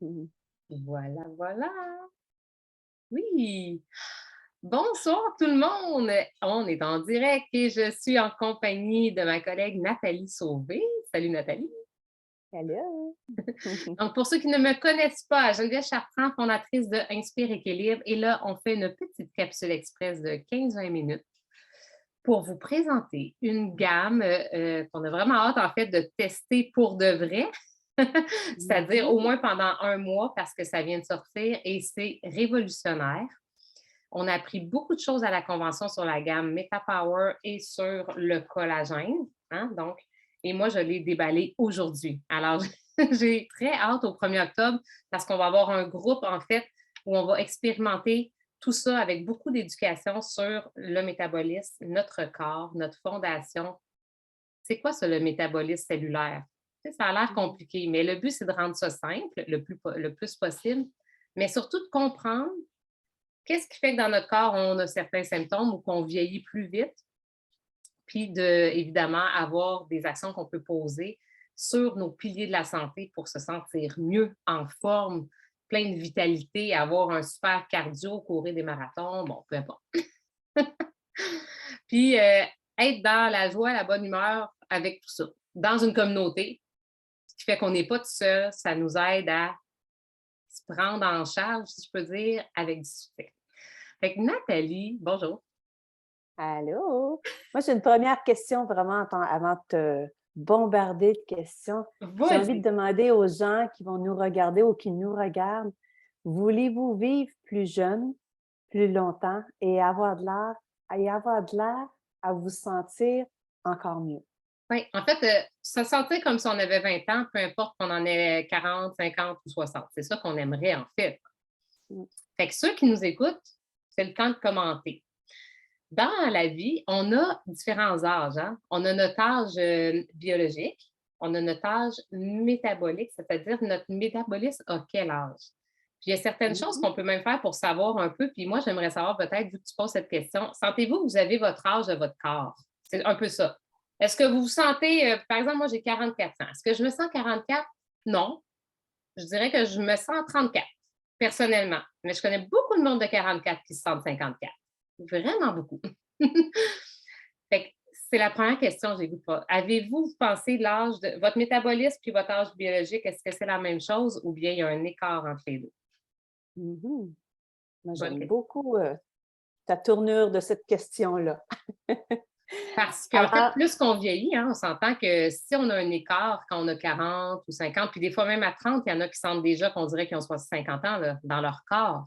Mmh. Voilà, voilà. Oui. Bonsoir tout le monde. On est en direct et je suis en compagnie de ma collègue Nathalie Sauvé. Salut Nathalie. Allô? Donc, pour ceux qui ne me connaissent pas, Geneviève Chartrand, fondatrice de Inspire Équilibre. Et là, on fait une petite capsule express de 15-20 minutes pour vous présenter une gamme qu'on a vraiment hâte, en fait, de tester pour de vrai. C'est-à-dire au Mmh. moins pendant un mois parce que ça vient de sortir et c'est révolutionnaire. On a appris beaucoup de choses à la convention sur la gamme Meta Power et sur le collagène. Hein, donc, et moi, je l'ai déballé aujourd'hui. Alors, j'ai très hâte au 1er octobre parce qu'on va avoir un groupe, en fait, où on va expérimenter tout ça avec beaucoup d'éducation sur le métabolisme, notre corps, notre fondation. C'est quoi ça, le métabolisme cellulaire? Tu sais, ça a l'air Mmh. compliqué, mais le but, c'est de rendre ça simple le plus possible, mais surtout de comprendre qu'est-ce qui fait que dans notre corps, on a certains symptômes ou qu'on vieillit plus vite, puis de, évidemment, avoir des actions qu'on peut poser sur nos piliers de la santé pour se sentir mieux, en forme, plein de vitalité, avoir un super cardio, courir des marathons, bon, peu importe. Puis être dans la joie, la bonne humeur avec tout ça, dans une communauté, ce qui fait qu'on n'est pas tout seul, ça nous aide à se prendre en charge, si je peux dire, avec du succès. Fait que Nathalie, bonjour. Allô? Moi, j'ai une première question vraiment avant de te bombarder de questions. J'ai envie de Vas-y. demander aux gens qui vont nous regarder ou qui nous regardent, voulez-vous vivre plus jeune, plus longtemps et avoir de l'air à vous sentir encore mieux? Oui, en fait, se sentir comme si on avait 20 ans, peu importe qu'on en ait 40, 50 ou 60. C'est ça qu'on aimerait, en fait. Mmh. Fait que ceux qui nous écoutent, c'est le temps de commenter. Dans la vie, on a différents âges. Hein? On a notre âge biologique, on a notre âge métabolique, c'est-à-dire notre métabolisme à quel âge. Puis il y a certaines choses Mmh. qu'on peut même faire pour savoir un peu. Puis moi, j'aimerais savoir peut-être, vu que tu poses cette question, sentez-vous que vous avez votre âge de votre corps? C'est un peu ça. Est-ce que vous vous sentez, par exemple, moi j'ai 44 ans. Est-ce que je me sens 44? Non. Je dirais que je me sens 34, personnellement. Mais je connais beaucoup de monde de 44 qui se sentent 54. Vraiment beaucoup. Fait que c'est la première question que j'ai goût de pas. Avez-vous, vous pensez, l'âge de votre métabolisme puis votre âge biologique, est-ce que c'est la même chose ou bien il y a un écart entre les deux? Mmh. Moi, Bonne j'aime question. beaucoup, ta tournure de cette question-là. Parce qu'en fait, Alors, plus qu'on vieillit, hein, on s'entend que si on a un écart quand on a 40 ou 50, puis des fois même à 30, il y en a qui sentent déjà qu'on dirait qu'ils ont soit 50 ans là, dans leur corps.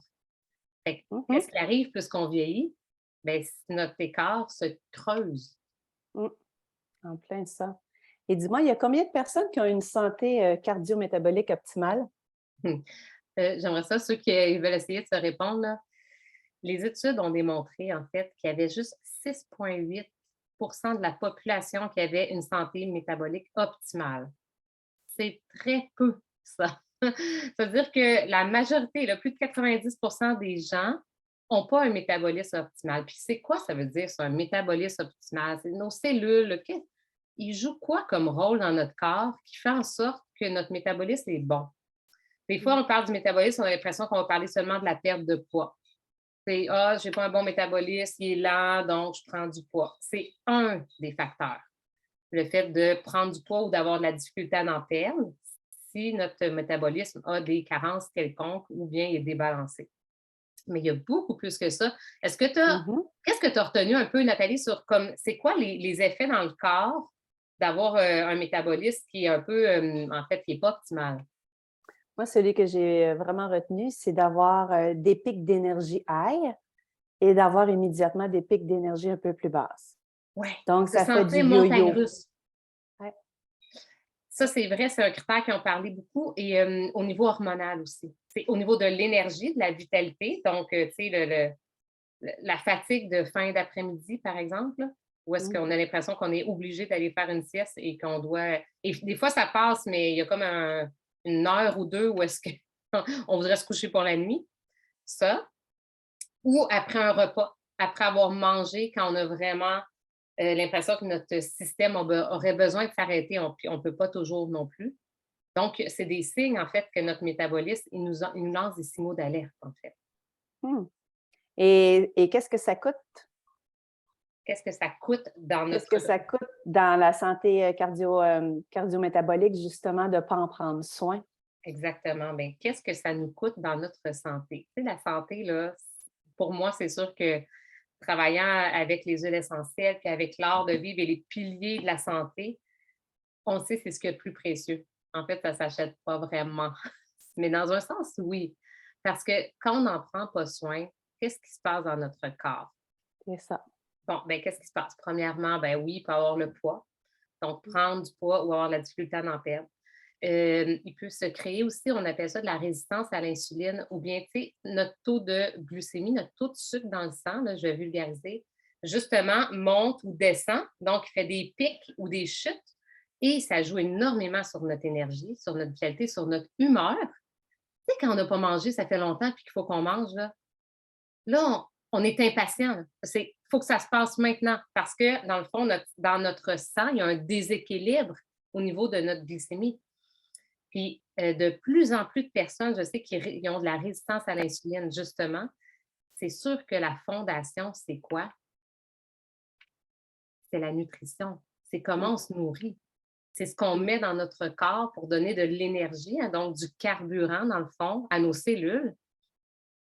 Fait que mmh qu'est-ce qui arrive plus qu'on vieillit? Bien, notre écart se creuse. mh. En plein ça. Et dis-moi, il y a combien de personnes qui ont une santé, cardio-métabolique optimale? J'aimerais ça, ceux qui veulent essayer de se répondre, là. Les études ont démontré, en fait, qu'il y avait juste 6,8 de la population qui avait une santé métabolique optimale. C'est très peu, ça. Ça veut dire que la majorité, là, plus de 90 des gens n'ont pas un métabolisme optimal. Puis c'est quoi ça veut dire, ça, un métabolisme optimal? C'est nos cellules, là, ils jouent quoi comme rôle dans notre corps qui fait en sorte que notre métabolisme est bon? Des fois, Mmh. on parle du métabolisme, on a l'impression qu'on va parler seulement de la perte de poids. C'est ah, j'ai pas un bon métabolisme, il est lent, donc je prends du poids. C'est un des facteurs. Le fait de prendre du poids ou d'avoir de la difficulté à en perdre si notre métabolisme a des carences quelconques ou bien il est débalancé. Mais il y a beaucoup plus que ça. Est-ce que tu as Mmh. qu'est-ce que tu as retenu un peu, Nathalie, sur comme c'est quoi les effets dans le corps d'avoir un métabolisme qui est un peu, en fait, qui n'est pas optimal? Moi, celui que j'ai, vraiment retenu, c'est d'avoir, des pics d'énergie high et d'avoir immédiatement des pics d'énergie un peu plus basses. Ouais, Donc se ça fait du sentir montagne yo-yo. russe. Ouais, Ça, c'est vrai, c'est un critère qui ont parlé beaucoup et au niveau hormonal aussi. C'est au niveau de l'énergie, de la vitalité, donc tu sais, la fatigue de fin d'après-midi, par exemple, là, où est-ce mmh, qu'on a l'impression qu'on est obligé d'aller faire une sieste et qu'on doit. Et des fois, ça passe, mais il y a comme une heure ou deux où est-ce qu'on voudrait se coucher pour la nuit. Ça. Ou après un repas, après avoir mangé, quand on a vraiment l'impression que notre système aurait besoin de s'arrêter, puis on ne peut pas toujours non plus. Donc, c'est des signes, en fait, que notre métabolisme, il nous lance des signaux d'alerte, en fait. Mmh. Et qu'est-ce que ça coûte? Qu'est-ce que ça coûte dans Qu'est-ce notre... que ça coûte dans la santé, cardio-métabolique, justement, de ne pas en prendre soin? Exactement. Bien, qu'est-ce que ça nous coûte dans notre santé? Tu sais, la santé, là, pour moi, c'est sûr que travaillant avec les huiles essentielles, puis avec l'art de vivre et les piliers de la santé, on sait c'est ce qu'il y a de plus précieux. En fait, ça ne s'achète pas vraiment. Mais dans un sens, oui. Parce que quand on n'en prend pas soin, qu'est-ce qui se passe dans notre corps? C'est ça. Bon, ben qu'est-ce qui se passe? Premièrement, ben oui, il peut avoir le poids. Donc, prendre du poids ou avoir la difficulté à en perdre. Il peut se créer aussi, on appelle ça de la résistance à l'insuline ou bien, tu sais, notre taux de glycémie, notre taux de sucre dans le sang, là, je vais vulgariser, justement, monte ou descend. Donc, il fait des pics ou des chutes et ça joue énormément sur notre énergie, sur notre vitalité, sur notre humeur. Tu sais, quand on n'a pas mangé, ça fait longtemps puis qu'il faut qu'on mange, là, on est impatient. Il faut que ça se passe maintenant parce que, dans le fond, dans notre sang, il y a un déséquilibre au niveau de notre glycémie. Puis, de plus en plus de personnes, je sais qui ont de la résistance à l'insuline, justement. C'est sûr que la fondation, c'est quoi? C'est la nutrition. C'est comment on se nourrit. C'est ce qu'on met dans notre corps pour donner de l'énergie, hein, donc du carburant, dans le fond, à nos cellules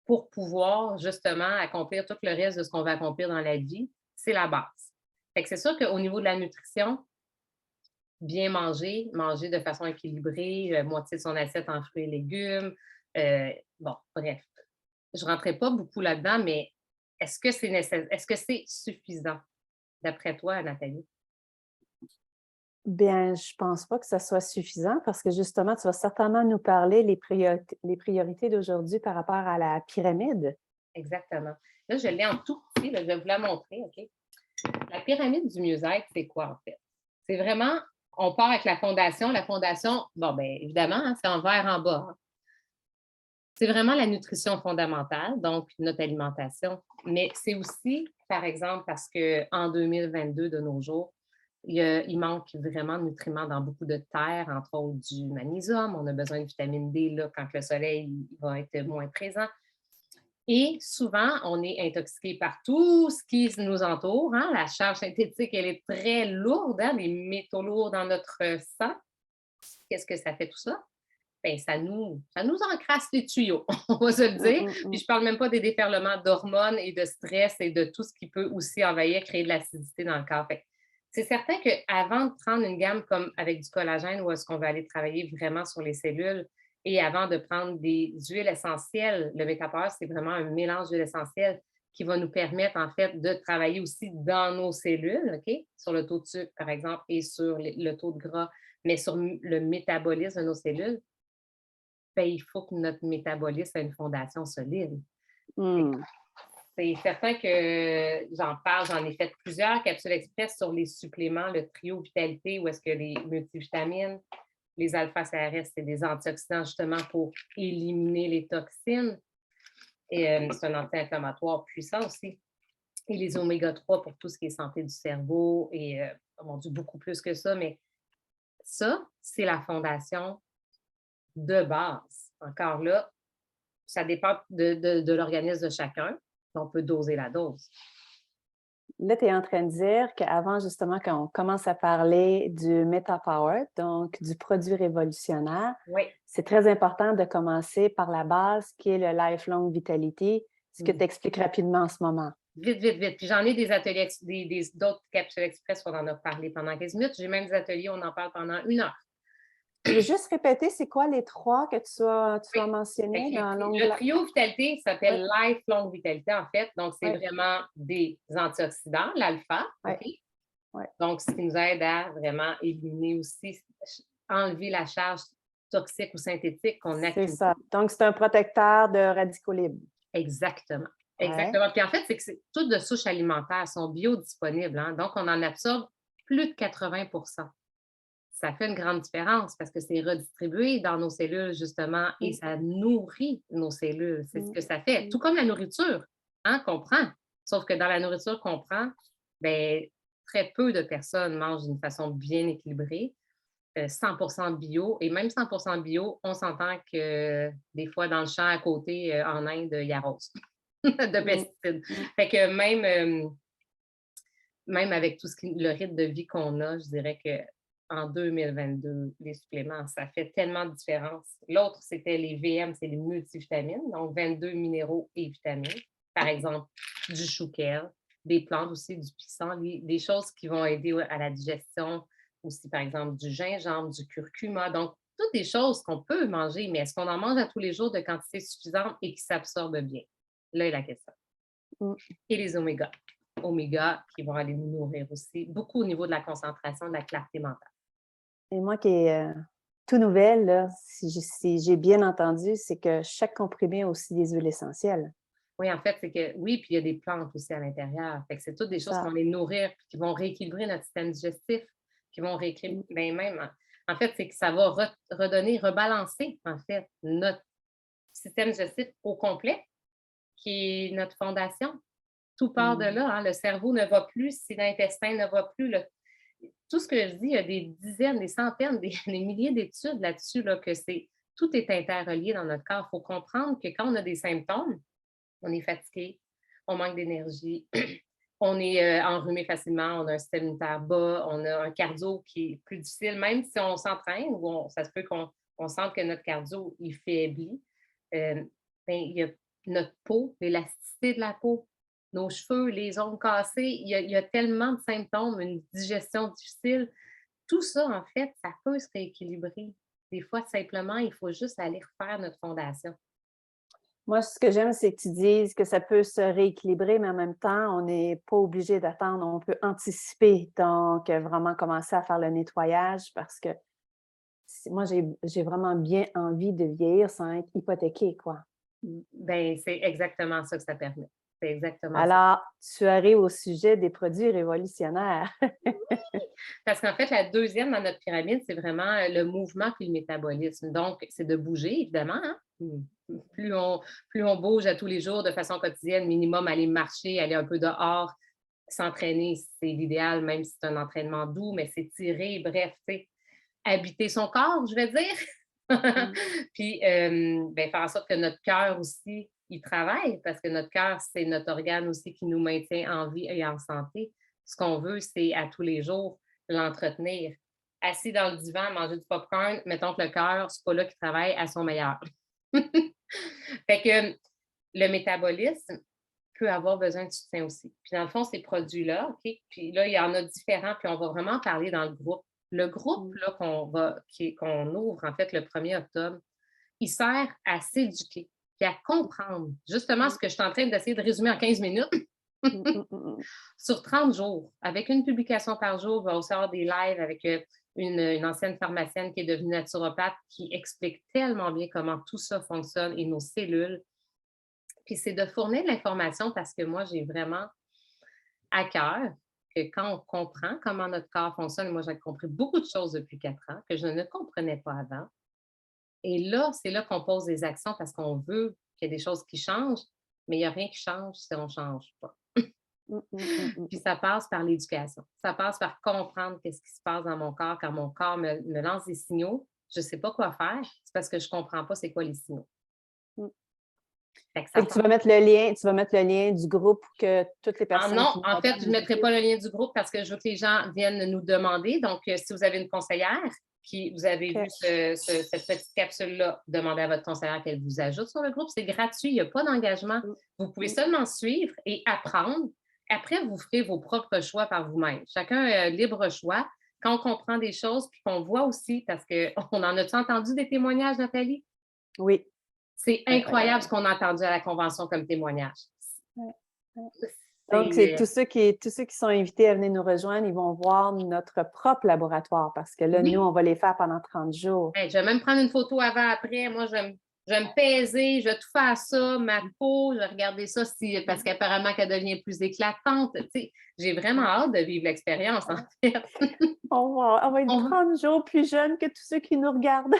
pour pouvoir justement accomplir tout le reste de ce qu'on va accomplir dans la vie. C'est la base. Fait que c'est sûr qu'au niveau de la nutrition, bien manger, manger de façon équilibrée, moitié de son assiette en fruits et légumes. Bon, bref, je ne rentrais pas beaucoup là-dedans, mais est-ce que c'est nécessaire? Est-ce que c'est suffisant, d'après toi, Nathalie? Bien, je pense pas que ça soit suffisant parce que justement, tu vas certainement nous parler les priorités d'aujourd'hui par rapport à la pyramide. Exactement. Là, je l'ai en tout petit, là, je vais vous la montrer, OK? La pyramide du mieux-être, c'est quoi, en fait? C'est vraiment, on part avec la fondation. La fondation, bon, bien, évidemment, hein, c'est en vert en bas, hein. C'est vraiment la nutrition fondamentale, donc notre alimentation. Mais c'est aussi, par exemple, parce qu'en 2022, de nos jours, il manque vraiment de nutriments dans beaucoup de terres, entre autres du magnésium. On a besoin de vitamine D là, quand le soleil il va être moins présent. Et souvent, on est intoxiqué par tout ce qui nous entoure, hein. La charge synthétique, elle est très lourde, hein, les métaux lourds dans notre sang. Qu'est-ce que ça fait tout ça? Bien, ça nous encrasse les tuyaux, on va se le Mmh, dire. mmh, Puis mmh. je parle même pas des déferlements d'hormones et de stress et de tout ce qui peut aussi envahir, créer de l'acidité dans le corps. Fait que c'est certain qu'avant de prendre une gamme comme avec du collagène, où est-ce qu'on va aller travailler vraiment sur les cellules, et avant de prendre des huiles essentielles, le Métapower, c'est vraiment un mélange d'huiles essentielles qui va nous permettre, en fait, de travailler aussi dans nos cellules, OK? Sur le taux de sucre, par exemple, et sur le taux de gras, mais sur le métabolisme de nos cellules. Ben, il faut que notre métabolisme ait une fondation solide. Mmh. C'est certain que j'en parle, j'en ai fait plusieurs capsules express sur les suppléments, le trio vitalité, où est-ce que les multivitamines, les alpha-CRS, c'est des antioxydants justement pour éliminer les toxines. Et c'est un anti-inflammatoire puissant aussi. Et les oméga-3 pour tout ce qui est santé du cerveau et, oh mon Dieu, beaucoup plus que ça, mais ça, c'est la fondation de base. Encore là, ça dépend de l'organisme de chacun. On peut doser la dose. Là, tu es en train de dire qu'avant, justement, qu'on commence à parler du MetaPower, donc du produit révolutionnaire, Oui. c'est très important de commencer par la base qui est le Lifelong Vitality, ce que Mmh. tu expliques rapidement en ce moment. Vite, vite, vite. Puis j'en ai des ateliers, d'autres capsules express, on en a parlé pendant 15 minutes. J'ai même des ateliers, on en parle pendant 1 heure. Tu veux juste répéter, c'est quoi les trois que tu Oui. as Fait mentionnés que dans le l'onglet? trio vitalité Oui, s'appelle Lifelong Vitalité, en fait. Donc, c'est oui, vraiment des antioxydants, l'alpha, oui, OK? oui. Donc, ce qui nous aide à vraiment éliminer aussi, enlever la charge toxique ou synthétique qu'on C'est accumule. ça. Donc, c'est un protecteur de radicaux libres. Exactement. Ouais. Exactement. Puis en fait, c'est que c'est toutes de souches alimentaires sont biodisponibles, hein, donc on en absorbe plus de 80. Ça fait une grande différence parce que c'est redistribué dans nos cellules, justement, et Mmh, ça nourrit nos cellules. C'est ce mmh, que ça fait. mmh. Tout comme la nourriture, hein, qu'on prend. Sauf que dans la nourriture qu'on prend, ben, très peu de personnes mangent d'une façon bien équilibrée. 100% bio. Et même 100% bio, on s'entend que des fois, dans le champ à côté, en Inde, il y a rose de Mm, pesticides. mm. Fait que même avec tout le rythme de vie qu'on a, je dirais qu'en 2022, les suppléments, ça fait tellement de différence. L'autre, c'était les VM, c'est les multivitamines, donc 22 minéraux et vitamines. Par exemple, du chou kale, des plantes aussi, du pissenlit, des choses qui vont aider à la digestion, aussi par exemple du gingembre, du curcuma. Donc, toutes des choses qu'on peut manger, mais est-ce qu'on en mange à tous les jours de quantité suffisante et qui s'absorbent bien? Là est la question. Mm. Et les oméga qui vont aller nous nourrir aussi, beaucoup au niveau de la concentration, de la clarté mentale. Et moi qui est tout nouvelle, là, si j'ai bien entendu, c'est que chaque comprimé a aussi des huiles essentielles. Oui, en fait, c'est que oui, puis il y a des plantes aussi à l'intérieur. Fait que c'est toutes des choses qui Ça. vont les nourrir, puis qui vont rééquilibrer notre système digestif, qui vont rééquilibrer, Mm. ben même, en fait, c'est que ça va redonner, rebalancer, en fait, notre système digestif au complet, qui est notre fondation. Tout part de Mm. là, hein. Le cerveau ne va plus si l'intestin ne va plus. Tout ce que je dis, il y a des dizaines, des centaines, des milliers d'études là-dessus, là, que tout est interrelié dans notre corps. Il faut comprendre que quand on a des symptômes, on est fatigué, on manque d'énergie, on est enrhumé facilement, on a un système immunitaire bas, on a un cardio qui est plus difficile, même si on s'entraîne, ou ça se peut qu'on sente que notre cardio il faiblit. Ben, il y a notre peau, l'élasticité de la peau, nos cheveux, les ongles cassés, il y a tellement de symptômes, une digestion difficile. Tout ça, en fait, ça peut se rééquilibrer. Des fois, simplement, il faut juste aller refaire notre fondation. Moi, ce que j'aime, c'est que tu dises que ça peut se rééquilibrer, mais en même temps, on n'est pas obligé d'attendre. On peut anticiper, donc vraiment commencer à faire le nettoyage parce que moi, j'ai vraiment bien envie de vieillir sans être hypothéquée, quoi. Ben, c'est exactement ça que ça permet. C'est exactement ça. Alors, tu arrives au sujet des produits révolutionnaires. Parce qu'en fait, la deuxième dans notre pyramide, c'est vraiment le mouvement puis le métabolisme. Donc, c'est de bouger, évidemment, hein. Plus on bouge à tous les jours de façon quotidienne, minimum aller marcher, aller un peu dehors, s'entraîner, c'est l'idéal, même si c'est un entraînement doux, mais c'est tirer, bref, tu sais, habiter son corps, je vais dire. Mmh. Puis, ben, faire en sorte que notre cœur aussi, il travaille, parce que notre cœur, c'est notre organe aussi qui nous maintient en vie et en santé. Ce qu'on veut, c'est à tous les jours l'entretenir. Assis dans le divan, manger du popcorn, mettons que le cœur, c'est pas là qu'il travaille à son meilleur. Fait que le métabolisme peut avoir besoin de soutien aussi. Puis dans le fond, ces produits-là, OK, puis là, il y en a différents, puis on va vraiment parler dans le groupe. Le groupe Mmh. là, qu'on ouvre en fait le 1er octobre, il sert à s'éduquer puis à comprendre justement Mmh. ce que je suis en train d'essayer de résumer en 15 minutes Mmh, mmh, mmh, mmh. sur 30 jours. Avec une publication par jour, il va aussi avoir des lives avec une ancienne pharmacienne qui est devenue naturopathe qui explique tellement bien comment tout ça fonctionne et nos cellules. Puis c'est de fournir de l'information parce que moi, j'ai vraiment à cœur que quand on comprend comment notre corps fonctionne, et moi j'ai compris beaucoup de choses depuis 4 ans que je ne comprenais pas avant. Et là, c'est là qu'on pose des actions parce qu'on veut qu'il y ait des choses qui changent, mais il n'y a rien qui change si on ne change pas. Mmh, mmh, mmh, mmh, Puis mmh. ça passe par l'éducation. Ça passe par comprendre qu'est-ce qui se passe dans mon corps quand mon corps me lance des signaux. Je ne sais pas quoi faire, c'est parce que je ne comprends pas c'est quoi les signaux. Mmh. Fait que ça Fait que passe. tu vas mettre le lien du groupe pour que toutes les Ah personnes non, qui nous en fait, regardent je nous ne mettrai écoutent. pas le lien du groupe parce que je veux que les gens viennent nous demander. Donc, si vous avez une conseillère, qui vous avez vu OK. cette petite capsule-là, demandez à votre conseillère qu'elle vous ajoute sur le groupe. C'est gratuit, il n'y a pas d'engagement. Mmh. Vous pouvez Mmh. seulement suivre et apprendre. Après, vous ferez vos propres choix par vous-même. Chacun a libre choix. Quand on comprend des choses, puis qu'on voit aussi, parce qu'on en a-tu entendu des témoignages, Nathalie? Oui. C'est Ouais, ouais, ouais, incroyable ce qu'on a entendu à la convention comme témoignage. ouais, ouais. Donc, c'est C'est tous ceux qui sont invités à venir nous rejoindre, ils vont voir notre propre laboratoire parce que là, nous, oui. on va les faire pendant 30 jours. Hey, je vais même prendre une photo avant-après. Moi, je vais me peser, je vais tout faire ça, ma peau, je vais regarder ça parce qu'apparemment qu'elle devient plus éclatante. Tu sais, j'ai vraiment Ouais. hâte de vivre l'expérience, en fait. On va être On va- 30 jours plus jeunes que tous ceux qui nous regardent.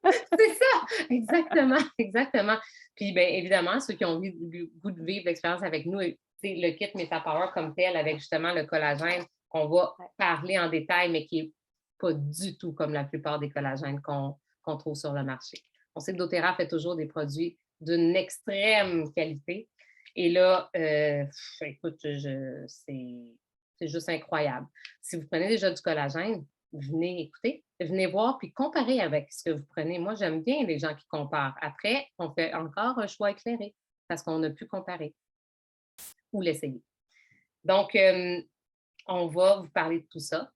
C'est ça, exactement, exactement. Puis, bien évidemment, ceux qui ont le goût de vivre l'expérience avec nous, tu sais, le kit MetaPower comme tel, avec justement le collagène, qu'on va Ouais. parler en détail, mais qui est pas du tout comme la plupart des collagènes qu'on trouve sur le marché. On sait que doTERRA fait toujours des produits d'une extrême qualité. Et là, écoute, c'est juste incroyable. Si vous prenez déjà du collagène, venez écouter, venez voir, puis comparez avec ce que vous prenez. Moi, j'aime bien les gens qui comparent. Après, on fait encore un choix éclairé parce qu'on a pu comparer ou l'essayer. Donc, on va vous parler de tout ça.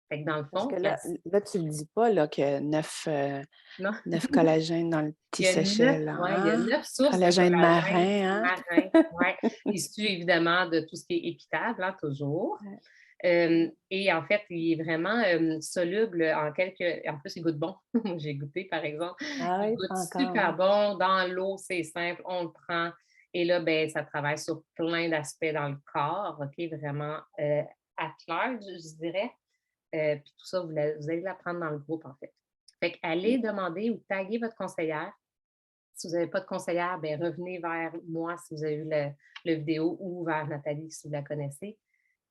Fait que dans le Parce fond, que là, tu ne dis pas là, que 9 non, collagènes dans le petit il y a 9, sachet, là, ouais, il y a hein? 9 sources de Collagène collagène marin, marin, ouais, issus évidemment de tout ce qui est équitable, hein, toujours. hein? Et en fait, il est vraiment soluble en quelques. En plus, il goûte bon. J'ai goûté, par exemple. Ah Il oui, goûte pas encore, super hein? bon. Dans l'eau, c'est simple, on le prend. Et là, ben, ça travaille sur plein d'aspects dans le corps, OK? Vraiment à clair, je dirais. Puis tout ça, vous allez l'apprendre dans le groupe, en fait. Fait qu'allez demander ou taguer votre conseillère. Si vous n'avez pas de conseillère, ben, revenez vers moi si vous avez vu le vidéo ou vers Nathalie si vous la connaissez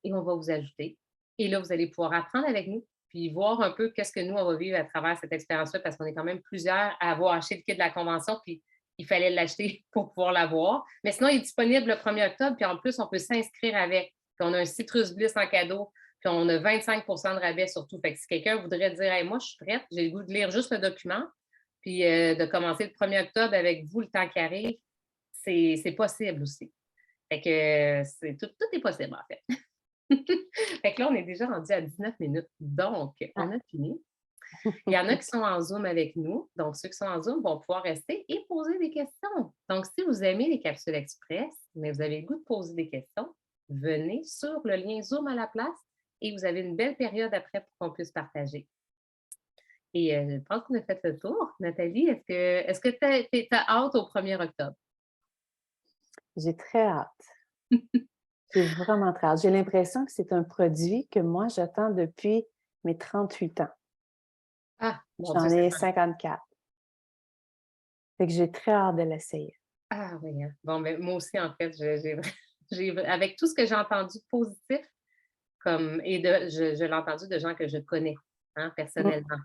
et on va vous ajouter. Et là, vous allez pouvoir apprendre avec nous, puis voir un peu qu'est-ce que nous, on va vivre à travers cette expérience-là, parce qu'on est quand même plusieurs à avoir acheté le kit de la convention, puis il fallait l'acheter pour pouvoir l'avoir. Mais sinon, il est disponible le 1er octobre, puis en plus, on peut s'inscrire avec. Puis on a un Citrus Bliss en cadeau, puis on a 25 de rabais surtout. Fait que si quelqu'un voudrait dire hey, moi, je suis prête, j'ai le goût de lire juste le document, puis de commencer le 1er octobre avec vous le temps qui arrive, c'est possible aussi. Fait que tout est possible, en fait. Fait que là, on est déjà rendu à 19 minutes. Donc, on Ah. a fini. Il y en a qui sont en Zoom avec nous. Donc, ceux qui sont en Zoom vont pouvoir rester et poser des questions. Donc, si vous aimez les capsules express, mais vous avez le goût de poser des questions, venez sur le lien Zoom à la place et vous avez une belle période après pour qu'on puisse partager. Et je pense qu'on a fait le tour. Nathalie, est-ce que tu as hâte au 1er octobre? J'ai très hâte. J'ai vraiment très hâte. J'ai l'impression que c'est un produit que moi, j'attends depuis mes 38 ans. Ah, mon Dieu, J'en c'est ai pas. 54. Fait que j'ai très hâte de l'essayer. Ah oui, hein. Bon, mais moi aussi, en fait, avec tout ce que j'ai entendu de positif, je l'ai entendu de gens que je connais, hein, Mmh, personnellement.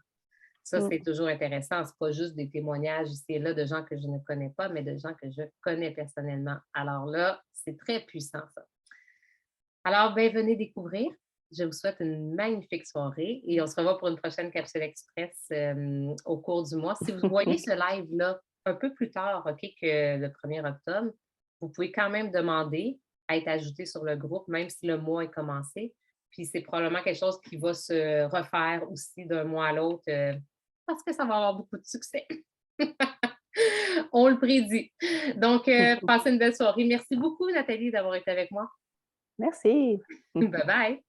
Ça, mmh. c'est toujours intéressant. C'est pas juste des témoignages ici et là de gens que je ne connais pas, mais de gens que je connais personnellement. Alors là, c'est très puissant, ça. Alors, ben, venez découvrir. Je vous souhaite une magnifique soirée et on se revoit pour une prochaine capsule express au cours du mois. Si vous voyez ce live-là un peu plus tard, OK, que le 1er octobre, vous pouvez quand même demander à être ajouté sur le groupe, même si le mois est commencé. Puis c'est probablement quelque chose qui va se refaire aussi d'un mois à l'autre parce que ça va avoir beaucoup de succès. On le prédit. Donc, passez une belle soirée. Merci beaucoup, Nathalie, d'avoir été avec moi. Merci. Bye bye.